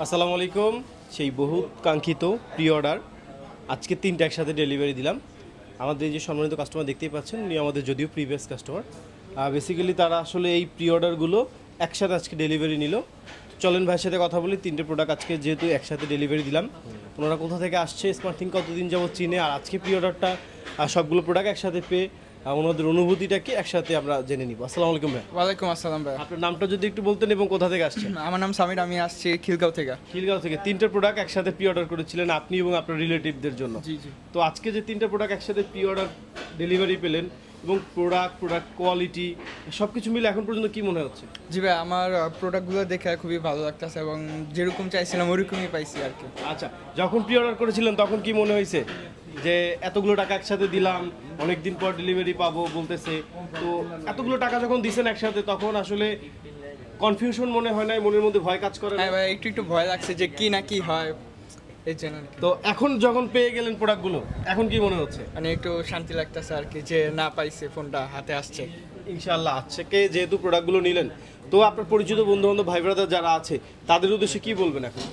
আসসালামু আলাইকুম। সেই বহু কাঙ্ক্ষিত প্রি অর্ডার আজকে 3টা একসাথে ডেলিভারি দিলাম। আমাদের এই যে সম্মানিত কাস্টমার দেখতেই পাচ্ছেন, উনি আমাদের যদিও প্রিভিয়াস কাস্টমার। বেসিক্যালি তারা আসলে এই প্রি অর্ডারগুলো একসাথে আজকে ডেলিভারি নিল। চলেন ভাইয়ের সাথে কথা বলি। 3টে প্রোডাক্ট আজকে যেহেতু একসাথে ডেলিভারি দিলাম, ওনারা কোথা থেকে আসছে, স্মার্টথিং কতদিন যাবত চিনে, আর আজকে প্রি অর্ডারটা সবগুলো প্রোডাক্ট একসাথে পেয়ে ওনাদের অনুভূতিটাকে একসাথে আমরা জেনে নিব। আসসালামু আলাইকুম ভাই। ওয়ালাইকুম আসসালাম ভাই। আপনার নামটা যদি একটু বলতেন এবং কোথা থেকে আসছেন? আমার নাম সামির, আমি আসছি খিলগাঁও থেকে। খিলগাঁও থেকে 3টে প্রোডাক্ট একসাথে প্রি অর্ডার করেছিলেন আপনি এবং আপনার রিলেটিভদের জন্য। জি জি। তো আজকে যে 3টে প্রোডাক্ট একসাথে প্রি অর্ডার ডেলিভারি পেলেন এবং প্রোডাক্ট কোয়ালিটি সব কিছু মিলে এখন পর্যন্ত কি মনে হচ্ছে? জি ভাই, আমার প্রোডাক্টগুলো দেখে খুবই ভালো লাগতেছে এবং যেরকম চাইছিলাম ওরকমই পাইছি আর কি। আচ্ছা, যখন প্রি অর্ডার করেছিলেন তখন কি মনে হয়েছে যে এতগুলো টাকা একসাথে দিলাম, অনেক দিন পর ডেলিভারি পাবো বলতেছে, তো এতগুলো টাকা যখন দিছেন একসাথে তখন আসলে কনফিউশন মনে হয় নাই, মনের মধ্যে ভয় কাজ করে না? হ্যাঁ ভাই, একটু একটু ভয় লাগছে যে কি না কি হয় এই জন্য আর কি। তো এখন যখন পেয়ে গেলেন প্রোডাক্টগুলো এখন কি মনে হচ্ছে? মানে একটু শান্তি লাগতেছে আর কি, যে না পাইছে ফোনটা হাতে আসছে। ইনশাআল্লাহ আজকে যেহেতু প্রোডাক্টগুলো নিলেন, তো আপনার পরিচিত বন্ধু বান্ধব ভাই ব্রাদার যারা আছে তাদের উদ্দেশ্যে কি বলবেন এখন?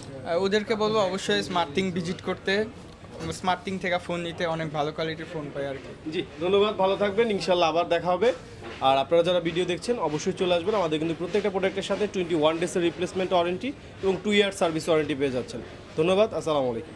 ওদেরকে বলবো অবশ্যই স্মার্টথিং ভিজিট করতে, স্মার্টথিং থেকে ফোন নিতে, অনেক ভালো কোয়ালিটির ফোন পাই আর কি। জি ধন্যবাদ, ভালো থাকবেন, ইনশাআল্লাহ আবার দেখা হবে। আর আপনারা যারা ভিডিও দেখছেন অবশ্যই চলে আসবেন, আমাদের কিন্তু প্রত্যেকটা প্রোডাক্টের সাথে 21 ডেজের রিপ্লেসমেন্ট ওয়ারেন্টি এবং 2 ইয়ার সার্ভিস ওয়ারেন্টি পেয়ে যাচ্ছেন। ধন্যবাদ, আসসালামু আলাইকুম।